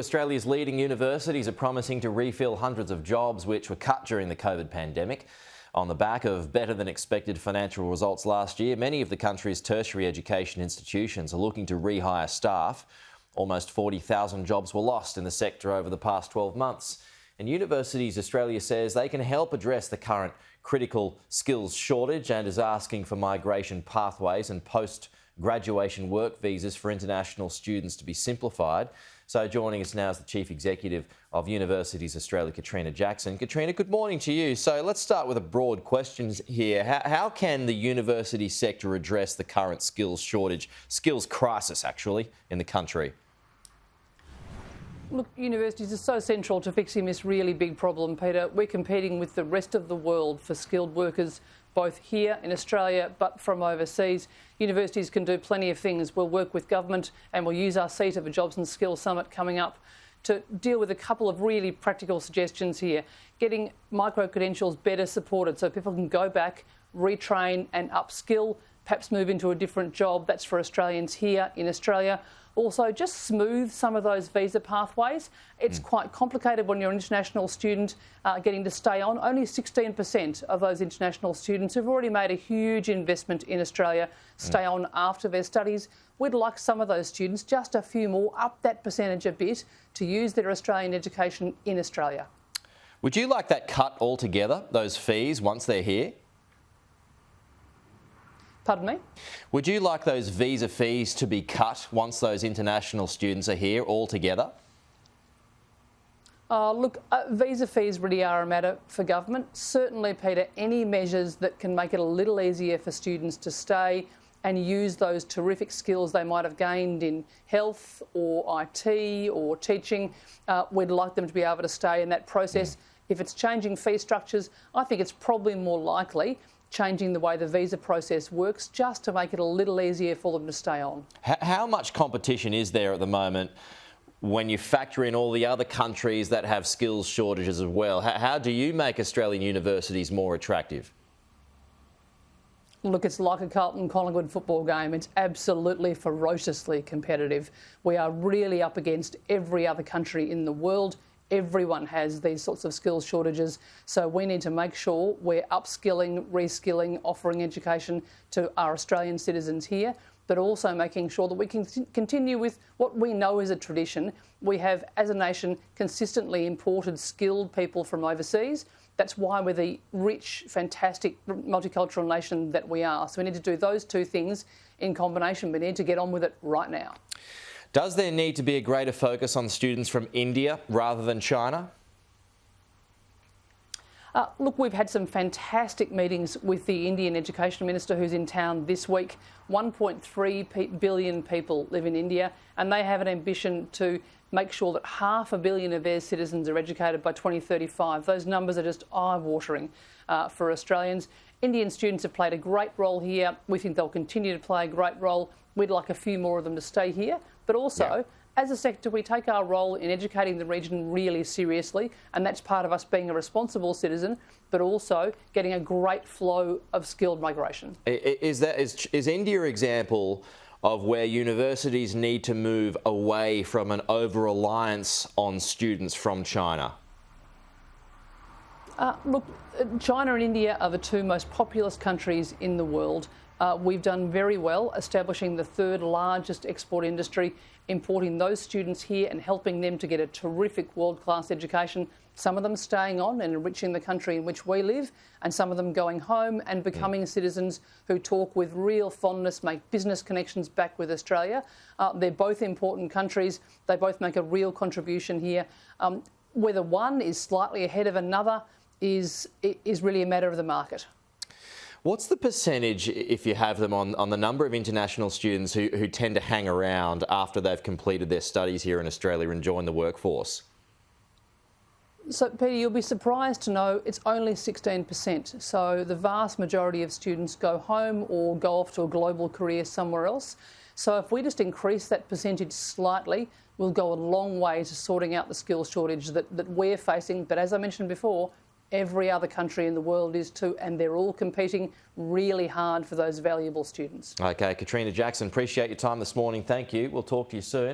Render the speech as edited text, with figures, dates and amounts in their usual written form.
Australia's leading universities are promising to refill hundreds of jobs which were cut during the COVID pandemic. On the back of better than expected financial results last year, many of the country's tertiary education institutions are looking to rehire staff. Almost 40,000 jobs were lost in the sector over the past 12 months. And Universities Australia says they can help address the current critical skills shortage and is asking for migration pathways and post-graduation work visas for international students to be simplified. So joining us now is the Chief Executive of Universities Australia, Catriona Jackson. Catriona, good morning to you. So let's start with a broad question here. How can the university sector address the current skills shortage, skills crisis actually, in the country? Look, universities are so central to fixing this really big problem, Peter. We're competing with the rest of the world for skilled workers, both here in Australia but from overseas. Universities can do plenty of things. We'll work with government and we'll use our seat of a Jobs and Skills Summit coming up to deal with a couple of really practical suggestions here. Getting micro-credentials better supported so people can go back, retrain and upskill, perhaps move into a different job. That's for Australians here in Australia. Also, just smooth some of those visa pathways. It's quite complicated when you're an international student getting to stay on. Only 16% of those international students who've already made a huge investment in Australia stay on after their studies. We'd like some of those students, just a few more, up that percentage a bit to use their Australian education in Australia. Would you like that cut altogether, those fees, once they're here? Pardon me? Would you like those visa fees to be cut once those international students are here altogether? Look, visa fees really are a matter for government. Certainly, Peter, any measures that can make it a little easier for students to stay and use those terrific skills they might have gained in health or IT or teaching, we'd like them to be able to stay in that process. If it's changing fee structures, I think it's probably more likely changing the way the visa process works just to make it a little easier for them to stay on. How much competition is there at the moment when you factor in all the other countries that have skills shortages as well? How do you make Australian universities more attractive? Look, it's like a Carlton-Collingwood football game. It's absolutely ferociously competitive. We are really up against every other country in the world. Everyone has these sorts of skills shortages, so we need to make sure we're upskilling, reskilling, offering education to our Australian citizens here, but also making sure that we can continue with what we know is a tradition. We have, as a nation, consistently imported skilled people from overseas. That's why we're the rich, fantastic, multicultural nation that we are. So we need to do those two things in combination. We need to get on with it right now. Does there need to be a greater focus on students from India rather than China? Look, we've had some fantastic meetings with the Indian Education Minister who's in town this week. 1.3 billion people live in India and they have an ambition to make sure that 500 million of their citizens are educated by 2035. Those numbers are just eye-watering for Australians. Indian students have played a great role here. We think they'll continue to play a great role. We'd like a few more of them to stay here. But also, as a sector, we take our role in educating the region really seriously, and that's part of us being a responsible citizen, but also getting a great flow of skilled migration. Is India an example of where universities need to move away from an over-reliance on students from China? Look, China and India are the two most populous countries in the world. We've done very well establishing the third largest export industry, importing those students here and helping them to get a terrific world-class education, some of them staying on and enriching the country in which we live, and some of them going home and becoming citizens who talk with real fondness, make business connections back with Australia. They're both important countries. They both make a real contribution here. Whether one is slightly ahead of another is really a matter of the market. What's the percentage, if you have them, on the number of international students who tend to hang around after they've completed their studies here in Australia and join the workforce? So, Peter, you'll be surprised to know it's only 16%. So the vast majority of students go home or go off to a global career somewhere else. So if we just increase that percentage slightly, we'll go a long way to sorting out the skills shortage that we're facing. But as I mentioned before, every other country in the world is too, and they're all competing really hard for those valuable students. Okay, Catriona Jackson, appreciate your time this morning. Thank you. We'll talk to you soon.